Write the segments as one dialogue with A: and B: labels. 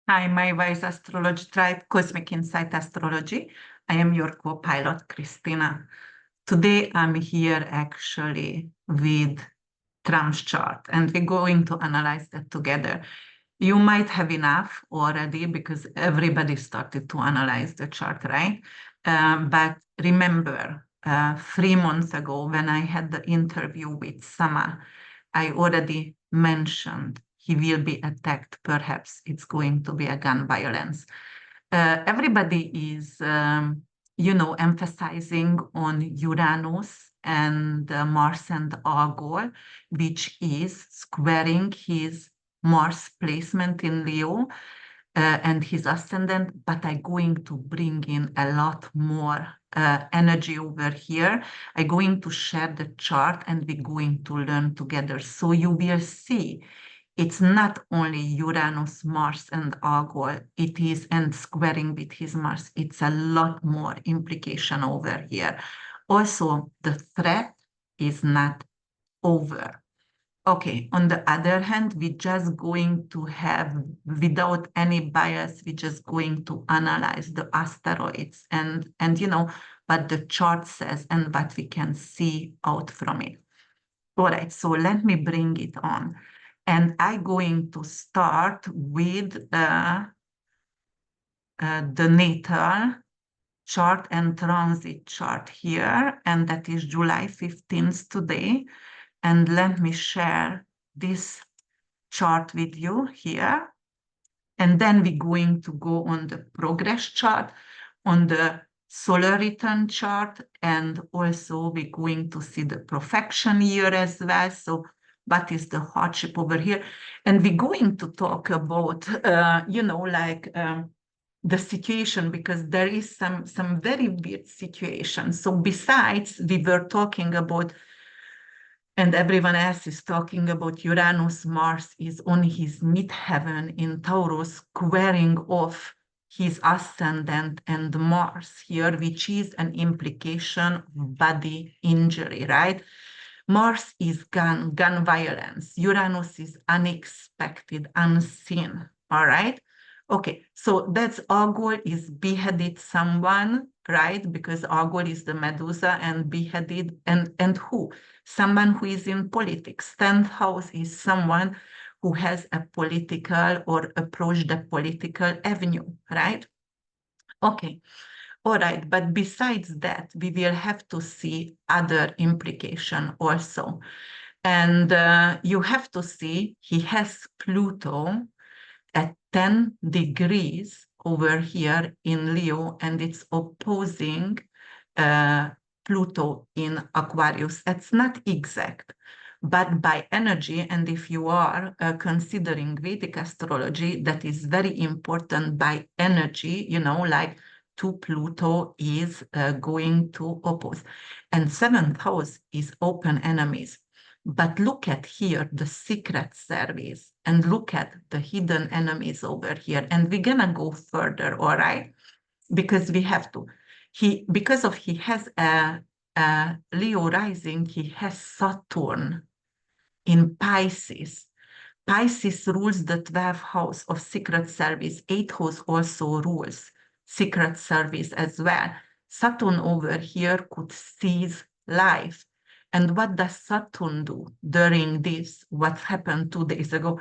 A: Hi, my wise astrology tribe, Cosmic Insight Astrology. I am your co-pilot, Christina. Today, I'm here actually with Trump's chart, and we're going to analyze that together. You might have enough already because everybody started to analyze the chart, right? But remember, 3 months ago, when I had the interview with Sama, I already mentioned he will be attacked. Perhaps it's going to be a gun violence. Everybody is, emphasizing on Uranus and Mars and Argol, which is squaring his Mars placement in Leo and his ascendant, but I'm going to bring in a lot more energy over here. I'm going to share the chart and we're going to learn together. So you will see it's not only Uranus, Mars, and Argol, it is, and squaring with his Mars, it's a lot more implication over here. Also, the threat is not over. Okay, on the other hand, we're just going to have, without any bias, we're just going to analyze the asteroids and what the chart says and what we can see out from it. All right, so let me bring it on. And I'm going to start with the natal chart and transit chart here, and that is July 15th today. And let me share this chart with you here. And then we're going to go on the progress chart, on the solar return chart, and also we're going to see the perfection year as well. So what is the hardship over here? And we're going to talk about, the situation, because there is some very weird situations. So besides, we were talking about, and everyone else is talking about Uranus, Mars is on his midheaven in Taurus, squaring off his ascendant and Mars here, which is an implication of body injury, right? Mars is gun violence. Uranus is unexpected, unseen, all right? Okay, so that's Argol is beheaded someone, right? Because Argol is the Medusa and beheaded, and who? Someone who is in politics. 10th house is someone who has a political or approached a political avenue, right? Okay, all right, but besides that, we will have to see other implication also. And you have to see he has Pluto at 10 degrees over here in Leo, and it's opposing Pluto in Aquarius. It's not exact, but by energy, and if you are considering Vedic astrology, that is very important by energy, like to Pluto is going to oppose. And 7th house is open enemies. But look at here, the secret service, and look at the hidden enemies over here. And we're gonna go further, all right? Because we have to. Because of he has a Leo rising, he has Saturn in Pisces. Pisces rules the 12th house of secret service. 8th house also rules secret service as well. Saturn over here could seize life. And what does Saturn do during this? What happened 2 days ago?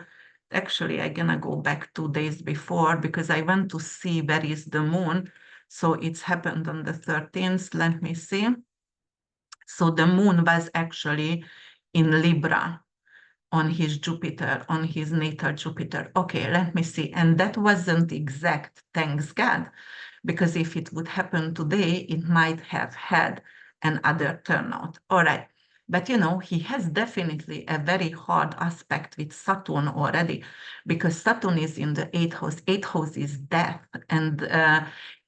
A: Actually, I'm gonna go back 2 days before because I want to see where is the moon. So it's happened on the 13th. Let me see. So the moon was actually in Libra on his Jupiter, on his natal Jupiter. Okay, let me see. And that wasn't exact, thanks God, because if it would happen today, it might have had another turnout. All right. But he has definitely a very hard aspect with Saturn already, because Saturn is in the 8th house. 8th house is death, and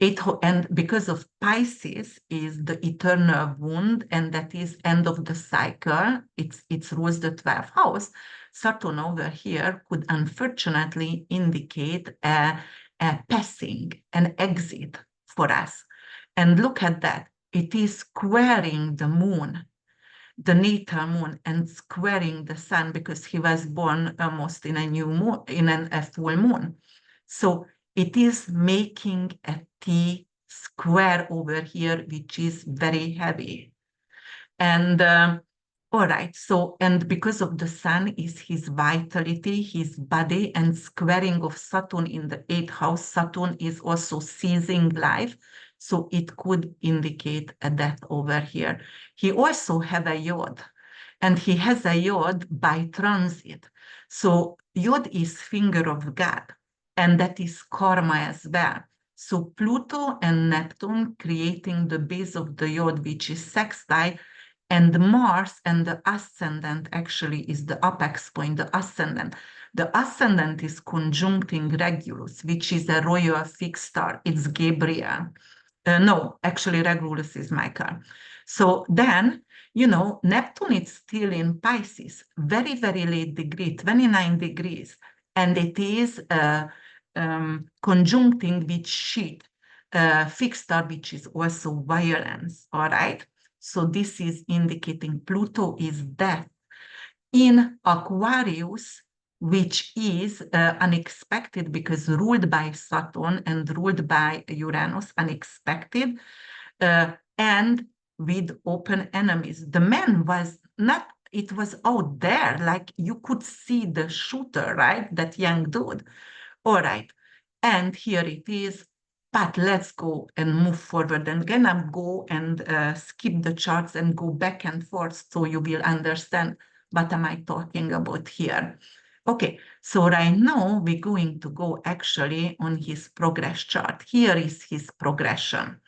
A: and because of Pisces is the eternal wound, and that is end of the cycle. It's rules the 12th house. Saturn over here could unfortunately indicate a passing, an exit for us. And look at that. It is squaring the moon, the natal moon, and squaring the sun because he was born almost in a new moon, in a full moon. So it is making a T square over here, which is very heavy. And all right, so, and because of the sun is his vitality, his body, and squaring of Saturn in the 8th house, Saturn is also seizing life. So it could indicate a death over here. He also have a Yod, and he has a Yod by transit. So Yod is finger of God, and that is karma as well. So Pluto and Neptune creating the base of the Yod, which is sextile, and Mars and the ascendant actually is the apex point, the ascendant. The ascendant is conjuncting Regulus, which is a royal fixed star. It's Gabriel. No, actually, Regulus is Michael. So then, Neptune is still in Pisces, very, very late degree, 29 degrees. And it is conjuncting with Sheet, fixed star, which is also violence, all right? So this is indicating Pluto is death. In Aquarius, which is unexpected because ruled by Saturn and ruled by Uranus, unexpected, and with open enemies. The man was not, it was out there, like you could see the shooter, right? That young dude. All right. And here it is. But let's go and move forward. And gonna go and skip the charts and go back and forth so you will understand what am I talking about here. Okay, so right now we're going to go actually on his progress chart. Here is his progression.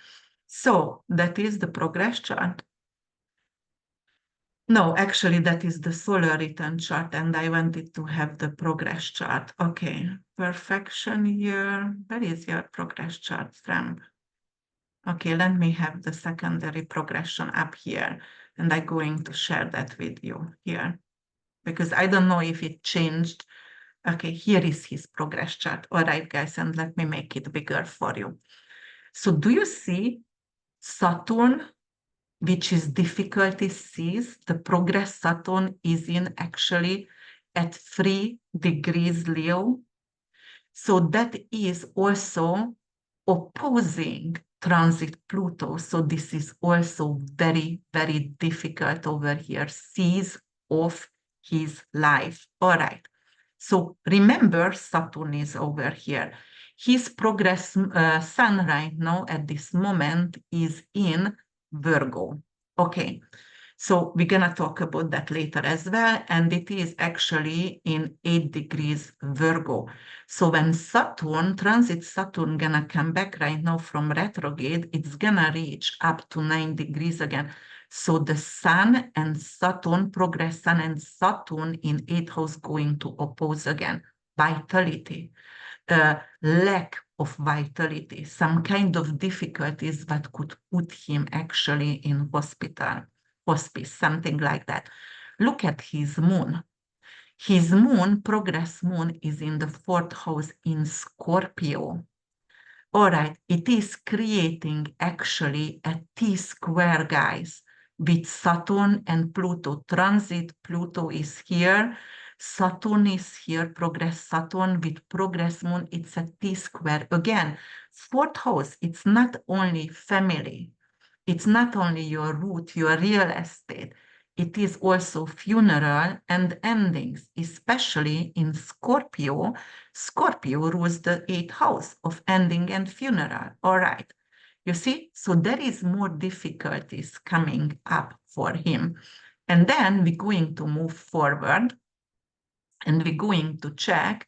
A: So that is the progress chart. No, actually, that is the solar return chart, and I wanted to have the progress chart. Okay, perfection here. Where is your progress chart, friend? Okay, let me have the secondary progression up here, and I'm going to share that with you here, because I don't know if it changed. Okay, here is his progress chart. All right, guys, and let me make it bigger for you. So do you see Saturn, which is difficulty sees, the progress Saturn is in actually at 3 degrees Leo. So that is also opposing transit Pluto. So this is also very, very difficult over here. Sees of his life. All right. So remember, Saturn is over here. His progress sun right now at this moment is in Virgo. Okay, so we're going to talk about that later as well. And it is actually in 8 degrees Virgo. So when Saturn, transit Saturn, going to come back right now from retrograde, it's going to reach up to 9 degrees again. So the Sun and Saturn, progress Sun and Saturn in 8th house going to oppose again. Vitality, lack of vitality, some kind of difficulties that could put him actually in hospice, something like that. Look at his moon. His moon, progress moon, is in the 4th house in Scorpio. All right, it is creating actually a T-square, guys, with Saturn and Pluto. Transit Pluto is here. Saturn is here, progress Saturn with progress moon. It's a T-square. Again, 4th house, it's not only family. It's not only your root, your real estate. It is also funeral and endings, especially in Scorpio. Scorpio rules the 8th house of ending and funeral. All right. You see, so there is more difficulties coming up for him. And then we're going to move forward and we're going to check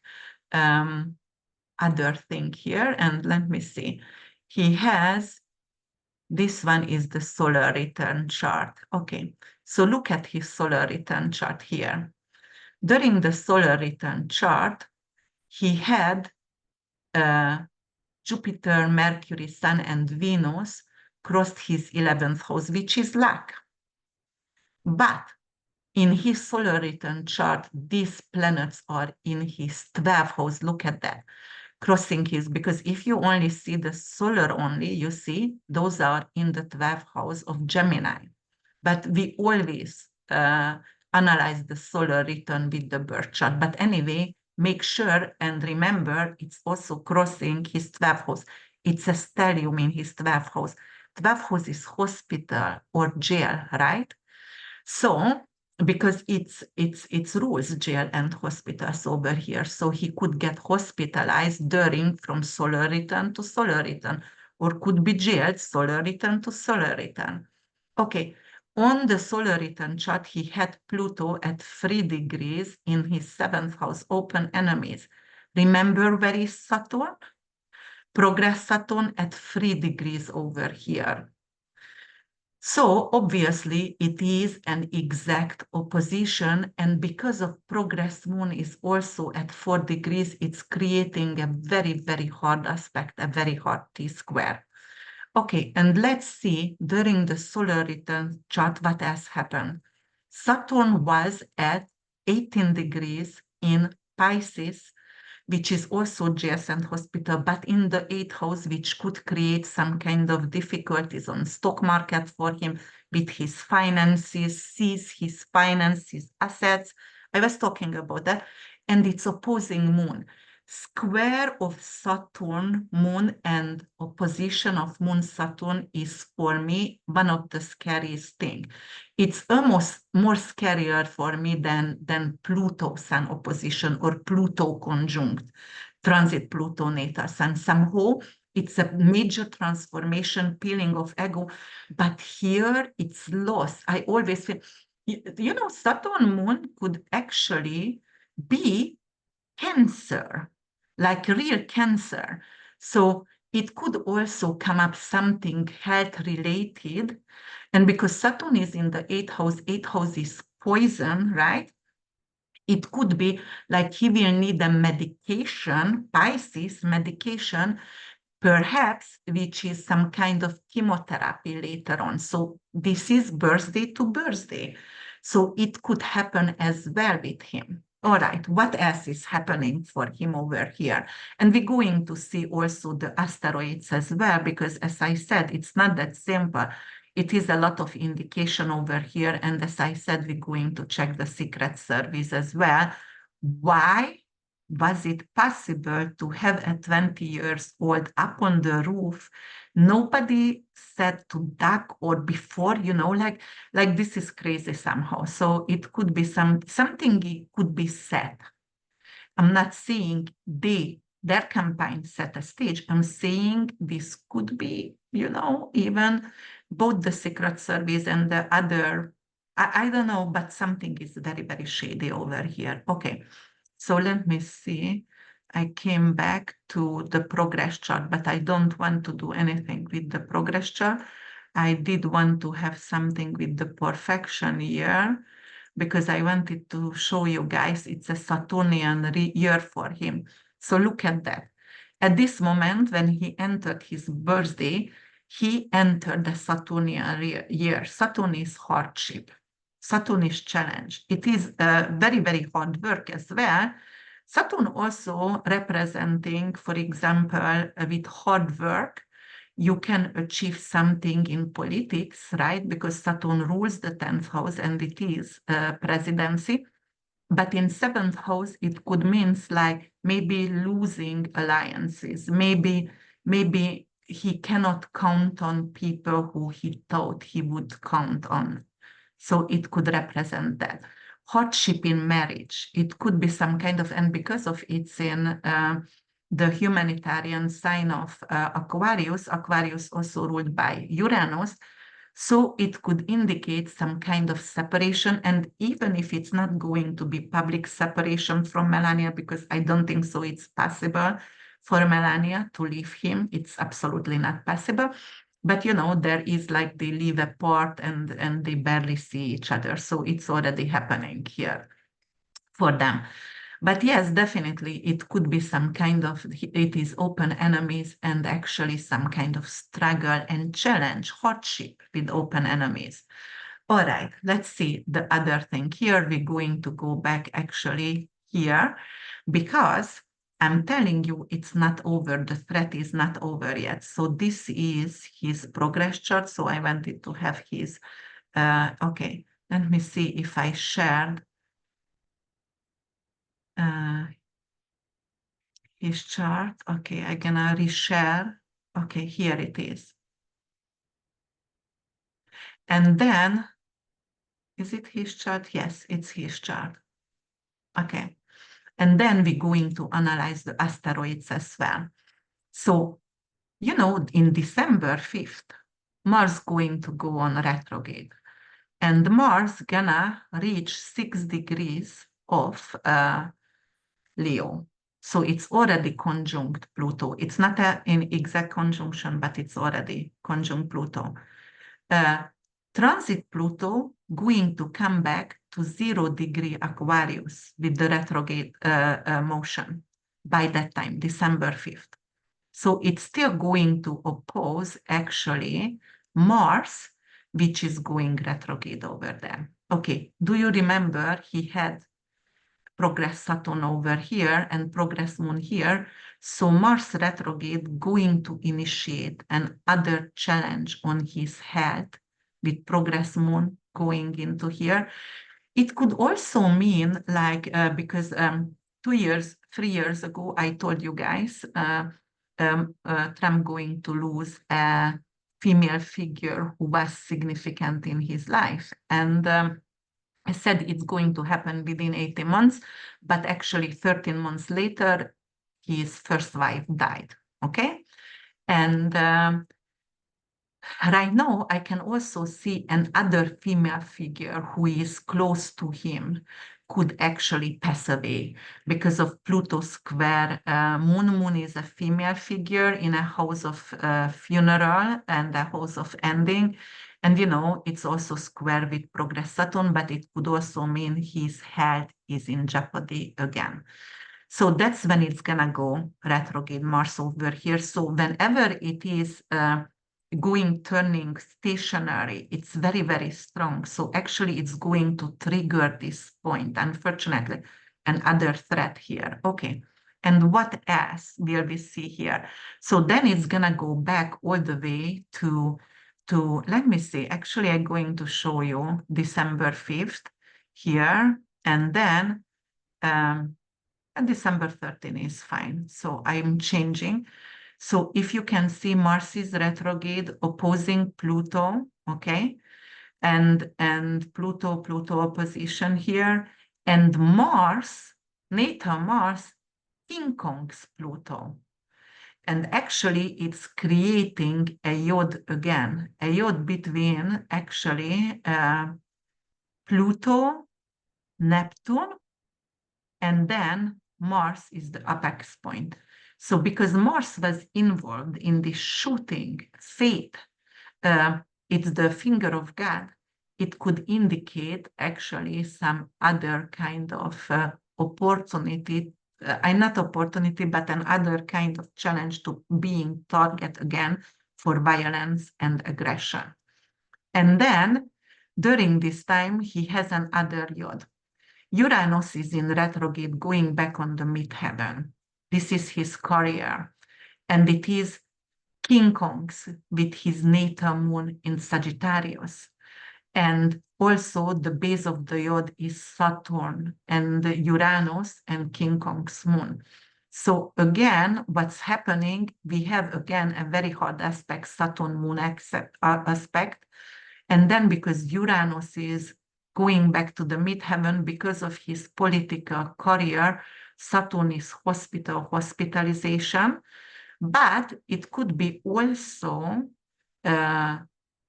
A: other thing here. And let me see. He has, this one is the solar return chart. Okay, so look at his solar return chart here. During the solar return chart, he had Jupiter, Mercury, Sun, and Venus crossed his 11th house, which is luck. But in his solar return chart, these planets are in his 12th house. Look at that. Crossing his, because if you only see the solar only, you see those are in the 12th house of Gemini. But we always analyze the solar return with the birth chart. But anyway, make sure and remember it's also crossing his 12th house. It's a stellium in his 12th house. 12th house is hospital or jail, right? So because it's rules jail and hospitals over here, so he could get hospitalized during from solar return to solar return, or could be jailed solar return to solar return. Okay, on the solar return chart, he had Pluto at 3 degrees in his 7th house, open enemies. Remember where is Saturn? Progress Saturn at 3 degrees over here. So obviously it is an exact opposition, and because of progress moon is also at 4 degrees, it's creating a very, very hard aspect, a very hard T-square. Okay, and let's see during the solar return chart what has happened. Saturn was at 18 degrees in Pisces, which is also adjacent hospital, but in the 8th house, which could create some kind of difficulties on stock market for him with his finances, sees his finances, assets. I was talking about that. And it's opposing moon. Square of Saturn, moon, and opposition of moon, Saturn is for me one of the scariest thing. It's almost more scarier for me than Pluto Sun opposition or Pluto conjunct, transit Pluto natal Sun. Somehow it's a major transformation, peeling of ego, but here it's lost. I always feel, Saturn moon could actually be Cancer, like real cancer. So it could also come up something health related. And because Saturn is in the 8th house is poison, right? It could be like he will need a medication, Pisces medication, perhaps, which is some kind of chemotherapy later on. So this is birthday to birthday. So it could happen as well with him. All right, what else is happening for him over here? And we're going to see also the asteroids as well, because as I said, it's not that simple. It is a lot of indication over here. And as I said, we're going to check the Secret Service as well. Why was it possible to have a 20 years old up on the roof? Nobody said to duck or before, like this is crazy somehow. So it could be something it could be said. I'm not saying their campaign set a stage. I'm saying this could be, even both the Secret Service and the other, I don't know, but something is very, very shady over here. Okay. So let me see. I came back to the progress chart, but I don't want to do anything with the progress chart. I did want to have something with the perfection year because I wanted to show you guys it's a Saturnian year for him. So look at that. At this moment, when he entered his birthday, he entered the Saturnian year. Saturn is hardship. Saturn is challenge. It is very, very hard work as well. Saturn also representing, for example, with hard work, you can achieve something in politics, right? Because Saturn rules the 10th house and it is presidency. But in 7th house, it could mean like maybe losing alliances, maybe he cannot count on people who he thought he would count on. So it could represent that. Hardship in marriage, it could be some kind of, and because of it's in the humanitarian sign of Aquarius, Aquarius also ruled by Uranus, so it could indicate some kind of separation. And even if it's not going to be public separation from Melania, because I don't think so it's possible for Melania to leave him, it's absolutely not possible. But there is like they live apart and they barely see each other. So it's already happening here for them. But yes, definitely, it could be some kind of, it is open enemies and actually some kind of struggle and challenge, hardship with open enemies. All right, let's see the other thing here. We're going to go back actually here because I'm telling you it's not over. The threat is not over yet. So this is his progress chart. So I wanted to have his, okay, let me see if I shared his chart. Okay, I'm gonna reshare. Okay, here it is. And then, is it his chart? Yes, it's his chart. Okay. And then we're going to analyze the asteroids as well. So, you know, in December 5th, Mars going to go on retrograde. And Mars gonna reach 6 degrees of Leo. So it's already conjunct Pluto. It's not an exact conjunction, but it's already conjunct Pluto. Transit Pluto going to come back to 0 degree Aquarius with the retrograde motion by that time, December 5th. So it's still going to oppose actually Mars, which is going retrograde over there. Okay, do you remember he had progress Saturn over here and progress Moon here? So Mars retrograde going to initiate another challenge on his health with progress Moon going into here. It could also mean like, because 2 years, 3 years ago, I told you guys, Trump going to lose a female figure who was significant in his life. And I said it's going to happen within 18 months, but actually 13 months later, his first wife died, okay? And right now, I can also see another female figure who is close to him could actually pass away because of Pluto square. Moon. Moon is a female figure in a house of funeral and a house of ending. And, you know, it's also square with progress Saturn, but it could also mean his health is in jeopardy again. So that's when it's gonna go retrograde Mars over here. So whenever it is turning stationary, it's very, very strong. So actually it's going to trigger this point, unfortunately, another threat here. Okay. And what else will we see here? So then it's gonna go back all the way to let me see, actually I'm going to show you December 5th here, and then and December 13 is fine. So I'm changing. So if you can see Mars is retrograde opposing Pluto, okay? And Pluto opposition here. And Mars, natal Mars, inconks Pluto. And actually it's creating a yod again, a yod between actually Pluto, Neptune, and then Mars is the apex point. So because Mars was involved in the shooting fate, it's the finger of God, it could indicate actually some other kind of opportunity, not opportunity, but another kind of challenge to being target again for violence and aggression. And then during this time, he has another yod. Uranus is in retrograde going back on the midheaven. This is his career. And it is King Kong's with his natal moon in Sagittarius. And also the base of the yod is Saturn and Uranus and King Kong's moon. So again, what's happening, we have again a very hard aspect, Saturn moon aspect. And then because Uranus is going back to the midheaven because of his political career, Saturn is hospitalization, but it could be also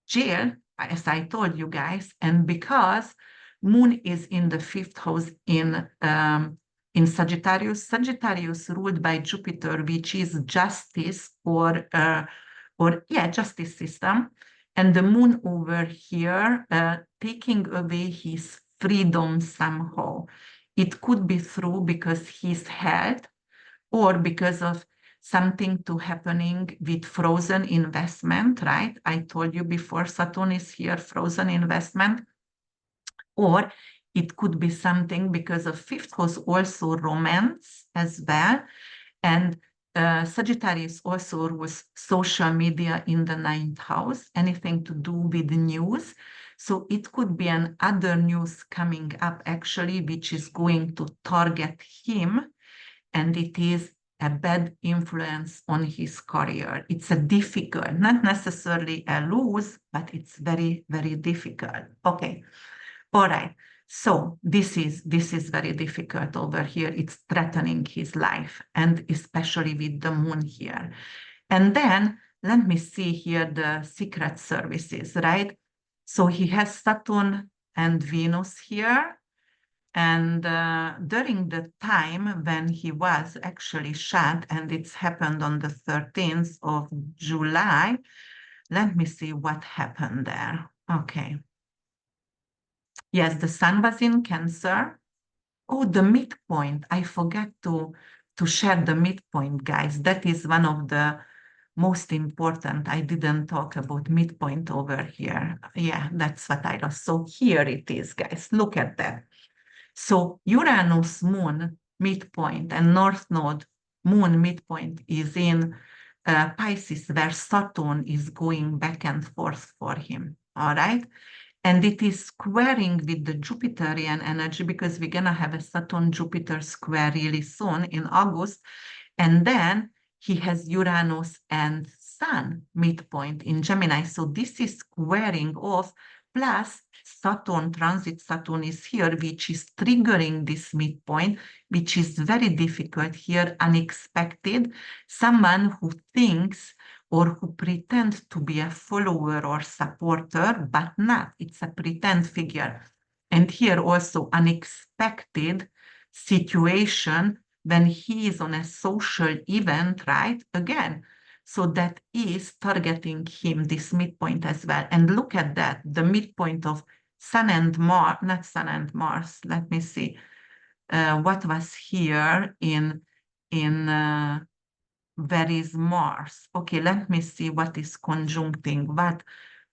A: jail, as I told you guys, and because Moon is in the 5th house in Sagittarius, Sagittarius ruled by Jupiter, which is justice or justice system, and the Moon over here taking away his freedom somehow. It could be through because his health or because of something to happening with frozen investment, right? I told you before, Saturn is here, frozen investment. Or it could be something because of 5th house also romance as well. And Sagittarius also rules social media in the 9th house, anything to do with news. So it could be another news coming up actually, which is going to target him. And it is a bad influence on his career. It's a difficult, not necessarily a lose, but it's very, very difficult. Okay, all right. So this is very difficult over here. It's threatening his life, and especially with the moon here. And then let me see here the secret services, right? So he has Saturn and Venus here. And during the time when he was actually shot, and it's happened on the 13th of July, let me see what happened there. Okay. Yes, the sun was in Cancer. Oh, the midpoint. I forgot to share the midpoint, guys. That is one of the most important. I didn't talk about midpoint over here. Yeah, that's what I lost. So here it is, guys. Look at that. So Uranus moon midpoint and north node moon midpoint is in Pisces, where Saturn is going back and forth for him. All right. And it is squaring with the Jupiterian energy, because we're going to have a Saturn-Jupiter square really soon in August. And then he has Uranus and Sun midpoint in Gemini. So this is squaring off, plus Saturn, transit Saturn is here, which is triggering this midpoint, which is very difficult here, unexpected. Someone who thinks or who pretend to be a follower or supporter, but not. It's a pretend figure. And here also unexpected situation when he is on a social event, right? Again, so that is targeting him, this midpoint as well. And look at that, the midpoint of Sun and Mars, not Sun and Mars, let me see. What was here in where is Mars? Okay, let me see what is conjuncting. What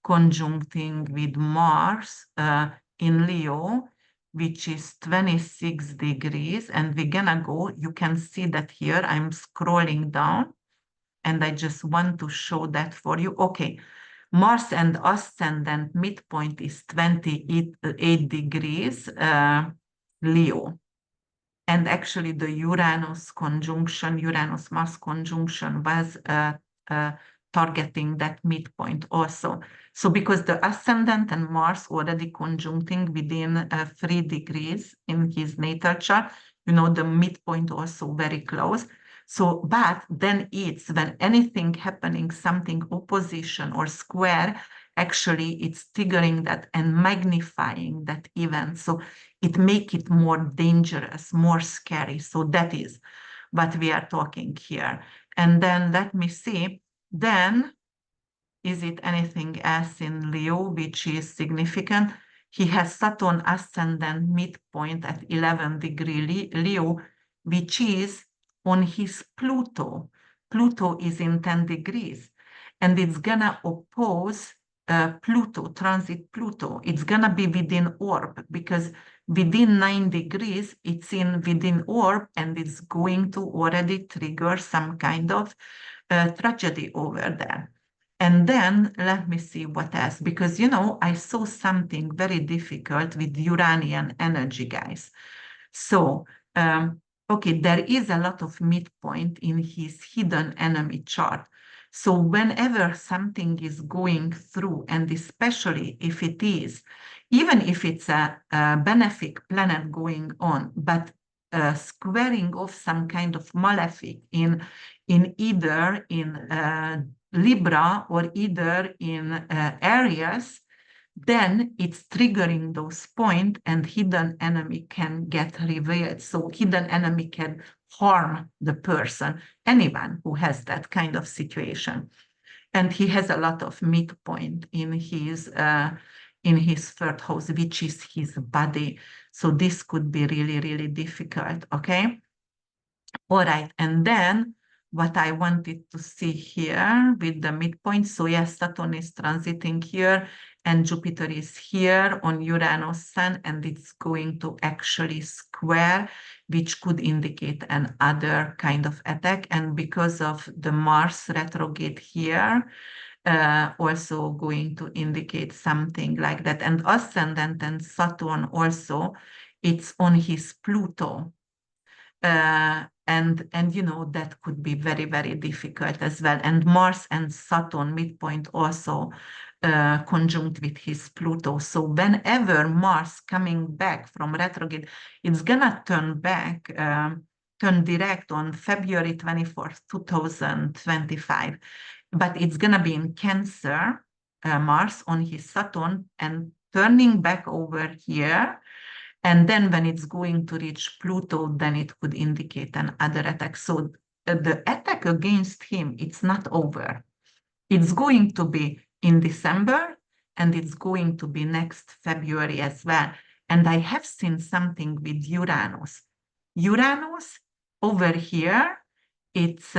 A: conjuncting with Mars in Leo, which is 26 degrees. And we're gonna go, you can see that here, I'm scrolling down, and I just want to show that for you. Okay, Mars and ascendant midpoint is 28 degrees Leo. And actually the Uranus conjunction, Uranus-Mars conjunction was targeting that midpoint also. So because the ascendant and Mars already conjuncting within 3 degrees in his natal chart, you know, the midpoint also very close. So, but then it's when anything happening, something opposition or square, actually it's triggering that and magnifying that event. So it make it more dangerous, more scary. So that is what we are talking here. And then let me see, then is it anything else in Leo which is significant? He has Saturn ascendant midpoint at 11 degree Leo, which is on his Pluto. Pluto is in 10 degrees, and it's gonna oppose Pluto, transit Pluto. It's gonna be within orb, because within 9 degrees, it's in within orb, and it's going to already trigger some kind of tragedy over there. And then let me see what else, because, you know, I saw something very difficult with Uranian energy, guys. So, okay, there is a lot of midpoint in his hidden enemy chart. So whenever something is going through, and especially if it is, even if it's a benefic planet going on, but squaring off some kind of malefic in either in Libra or either in Aries, then it's triggering those points, and hidden enemy can get revealed. So hidden enemy can harm the person, anyone who has that kind of situation. And he has a lot of midpoint in his third house, which is his body. So this could be really, really difficult, okay? All right, and then what I wanted to see here with the midpoint. So yes, Saturn is transiting here, and Jupiter is here on Uranus Sun, and it's going to actually square, which could indicate another kind of attack. And because of the Mars retrograde here, also going to indicate something like that. And ascendant and Saturn also, it's on his Pluto. And you know, that could be very, very difficult as well. And Mars and Saturn midpoint also conjunct with his Pluto. So whenever Mars coming back from retrograde, it's gonna turn back, turn direct on February 24th, 2025. But it's gonna be in Cancer, Mars on his Saturn, and turning back over here. And then when it's going to reach Pluto, then it could indicate another attack. So the attack against him, it's not over. It's going to be in December, and it's going to be next February as well. And I have seen something with Uranus. Uranus over here, it's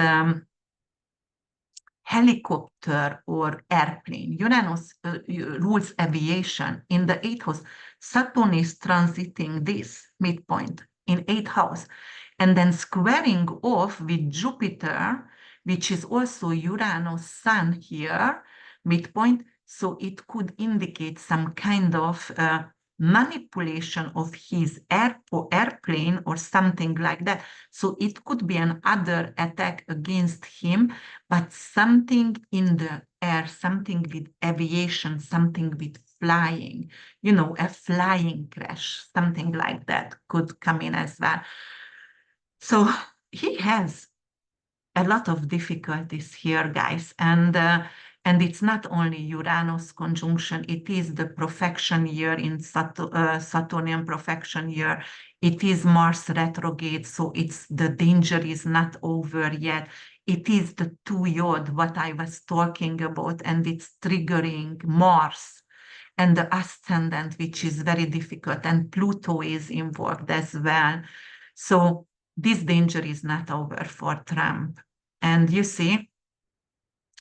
A: helicopter or airplane. Uranus rules aviation in the 8th house. Saturn is transiting this midpoint in 8th house, and then squaring off with Jupiter, which is also Uranus sun here, midpoint. So it could indicate some kind of manipulation of his airplane or something like that. So it could be another attack against him, but something in the air, something with aviation, something with flying, you know, a flying crash, something like that could come in as well. So he has a lot of difficulties here, guys. And it's not only Uranus conjunction, it is the profection year in Saturnian profection year. It is Mars retrograde, so it's the danger is not over yet. It is the 2 Yod, what I was talking about, and it's triggering Mars and the ascendant, which is very difficult, and Pluto is involved as well. So this danger is not over for Trump. And you see,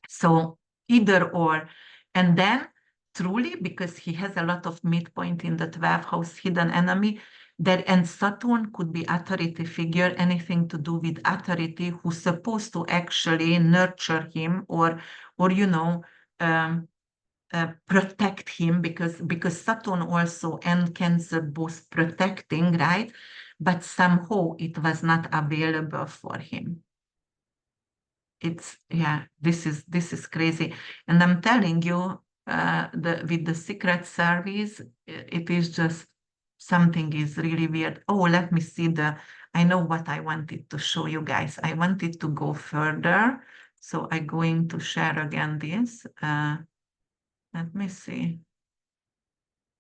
A: so either or. And then truly, because he has a lot of midpoint in the 12th house hidden enemy, that and Saturn could be authority figure, anything to do with authority, who's supposed to actually nurture him or you know, protect him, because Saturn also and Cancer both protecting, right? But somehow it was not available for him. It's this is crazy. And I'm telling you, with the Secret Service, it is just something is really weird. Oh, let me see I know what I wanted to show you guys. I wanted to go further, so I'm going to share again this. Let me see.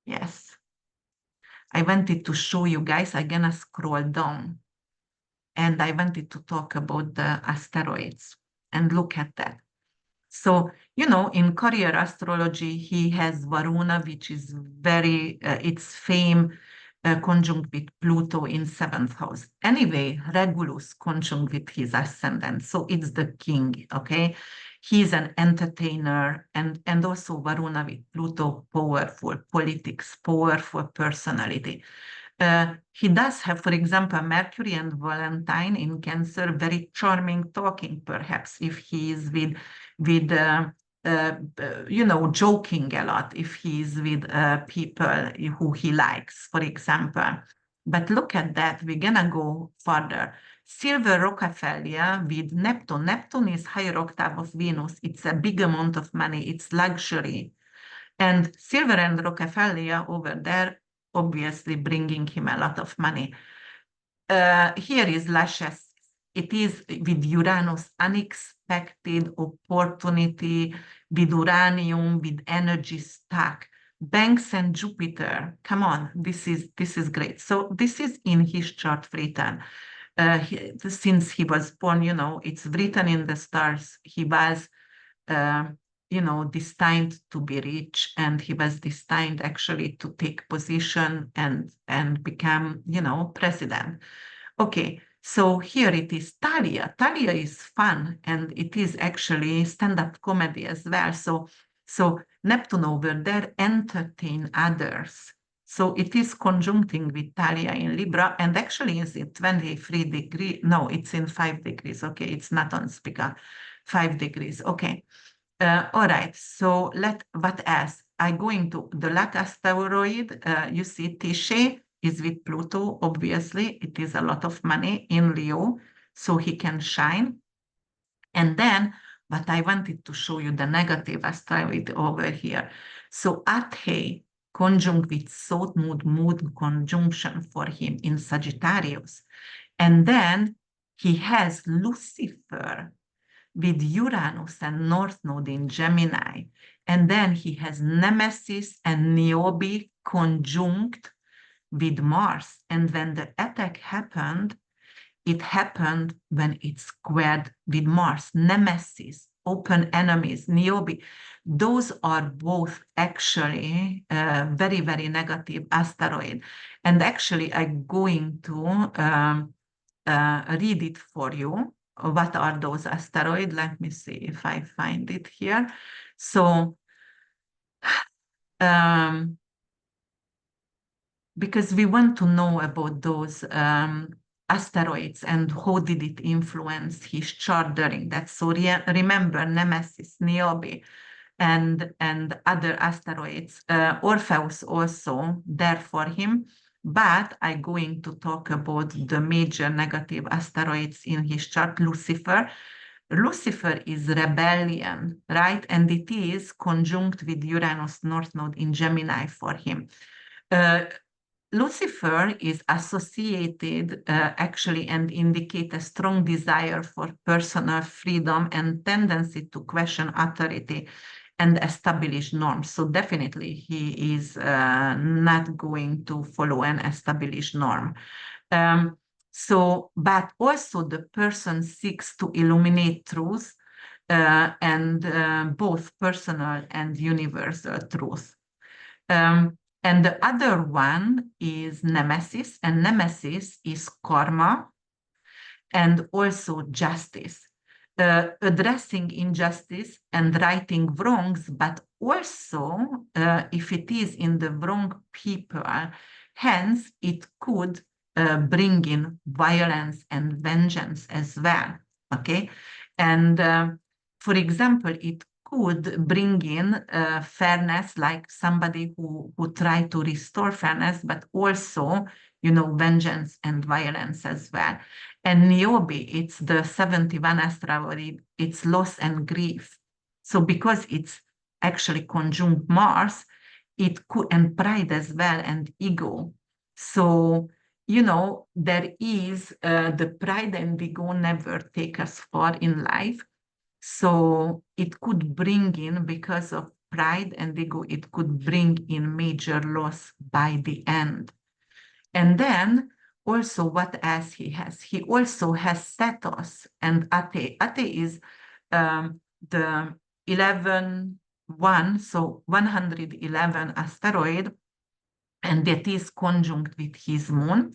A: Yes, I wanted to show you guys. I'm gonna scroll down, and I wanted to talk about the asteroids and look at that. So, you know, in career astrology, he has Varuna, which is very, its fame conjunct with Pluto in 7th house. Anyway, Regulus conjunct with his ascendant. So it's the king, okay? He's an entertainer, and also Varuna with Pluto, powerful politics, powerful personality. He does have, for example, Mercury and Valentine in Cancer, very charming talking, perhaps, if he is with you know, joking a lot, if he's with people who he likes, for example. But look at that, we're gonna go further. Silver Rockefeller with Neptune. Neptune is higher octave of Venus. It's a big amount of money. It's luxury. And Silver and Rockefeller over there, obviously bringing him a lot of money. Here is Lashes. It is with Uranus, unexpected opportunity, with uranium, with energy stack. Banks and Jupiter, come on, this is great. So this is in his chart written. Since he was born, you know, it's written in the stars. He was you know, destined to be rich, and he was destined actually to take position and become, you know, president. Okay, so here it is Talia. Talia is fun, and it is actually stand-up comedy as well. So Neptune over there entertain others. So it is conjuncting with Talia in Libra, and actually is in 23 degrees. No, it's in 5 degrees. Okay, it's not on Spica. 5 degrees. Okay. All right, so what else? I go into the last asteroid. You see Tishe is with Pluto, obviously. It is a lot of money in Leo. so he can shine. And then, but I wanted to show you the negative asteroid over here. So Athe conjunct with South Moon conjunction for him in Sagittarius. And then he has Lucifer with Uranus and North Node in Gemini. And then he has Nemesis and Niobe conjunct with Mars. And when the attack happened, it happened when it squared with Mars. Nemesis, open enemies, Niobe, those are both actually very, very negative asteroid. And actually, I'm going to read it for you. What are those asteroids? Let me see if I find it here. So, because we want to know about those asteroids and how did it influence his chart during that. So remember Nemesis, Niobe, and other asteroids. Orpheus also there for him. But I'm going to talk about the major negative asteroids in his chart, Lucifer. Lucifer is rebellion, right? And it is conjunct with Uranus North Node in Gemini for him. Lucifer is associated actually and indicate a strong desire for personal freedom and tendency to question authority and establish norms. So definitely he is not going to follow an established norm. But also the person seeks to illuminate truth and both personal and universal truth. And the other one is Nemesis, and Nemesis is karma and also justice. Addressing injustice and righting wrongs, but also if it is in the wrong people, hence it could bring in violence and vengeance as well, okay? And for example, it could bring in fairness, like somebody who tried to restore fairness, but also, vengeance and violence as well. And Niobe, it's the 71 asteroid, it's loss and grief. So because it's actually conjunct Mars, it could, and pride as well, and ego. So, there is the pride and ego never take us far in life. So it could bring in, because of pride and ego, it could bring in major loss by the end. And then also what else he has? He also has Cetus and Ate. Ate is the 11-1, so 111 asteroid, and that is conjunct with his moon.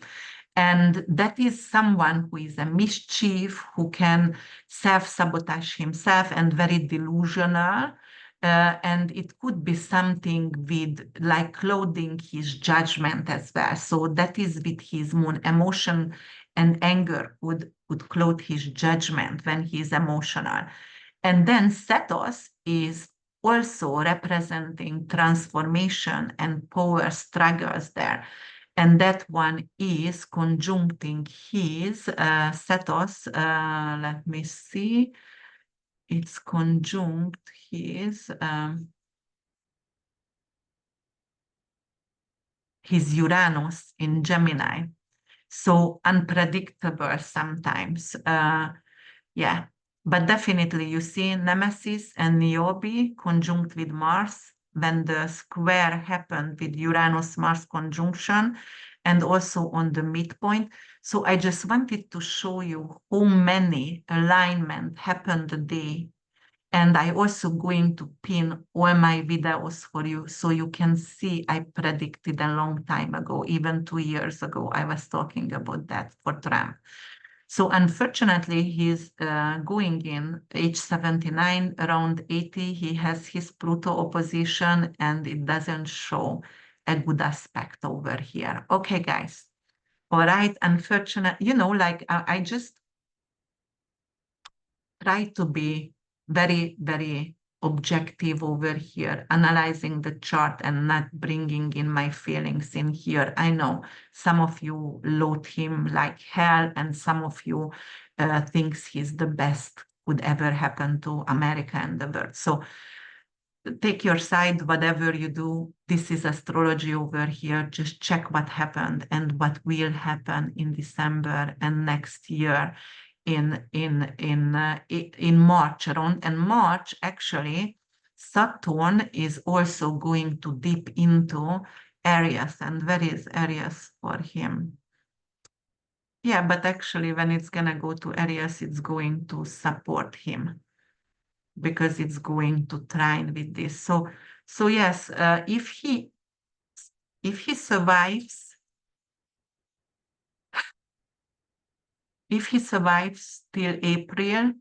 A: And that is someone who is a mischief, who can self-sabotage himself and very delusional. And it could be something with like clothing his judgment as well. So that is with his moon. Emotion and anger would clothe his judgment when he is emotional. And then Cetus is also representing transformation and power struggles there. And that one is conjuncting his Cetus. Let me see. It's conjunct his Uranus in Gemini. So unpredictable sometimes. Yeah, but definitely you see Nemesis and Niobe conjunct with Mars when the square happened with Uranus-Mars conjunction, and also on the midpoint. So I just wanted to show you how many alignment happened the day. And I also going to pin all my videos for you so you can see I predicted a long time ago, even 2 years ago, I was talking about that for Trump. So unfortunately, he's going in age 79, around 80. He has his Pluto opposition, and it doesn't show a good aspect over here. Okay, guys. All right. Unfortunate, like I just try to be very, very objective over here, analyzing the chart and not bringing in my feelings in here. I know some of you loathe him like hell, and some of you thinks he's the best would ever happen to America and the world. So take your side, whatever you do. This is astrology over here. Just check what happened and what will happen in December and next year in March around. And March, actually, Saturn is also going to dip into Aries. And where is Aries for him? Yeah, but actually when it's gonna go to Aries, it's going to support him because it's going to trine with this. So yes, if he survives, till April,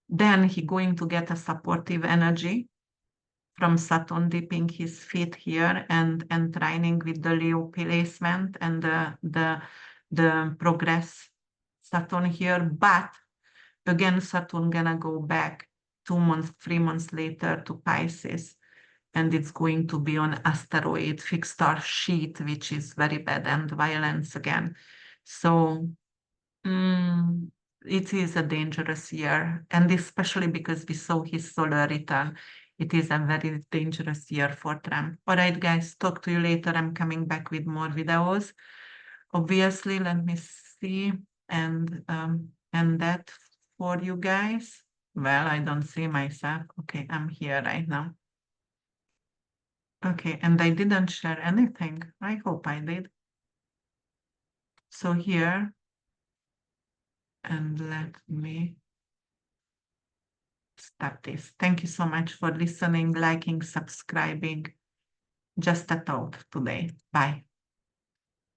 A: then he going to get a supportive energy from Saturn dipping his feet here and trining with the Leo placement and the progress Saturn here. But again, Saturn gonna go back 2 months, 3 months later to Pisces, and it's going to be on asteroid fixed star sheet, which is very bad and violence again. So it is a dangerous year, and especially because we saw his solar return, it is a very dangerous year for Trump. All right, guys, talk to you later. I'm coming back with more videos. Obviously, let me see, and that for you guys. Well, I don't see myself. Okay, I'm here right now. Okay, and I didn't share anything. I hope I did. So here, and let me stop this. Thank you so much for listening, liking, subscribing. Just a thought today. Bye.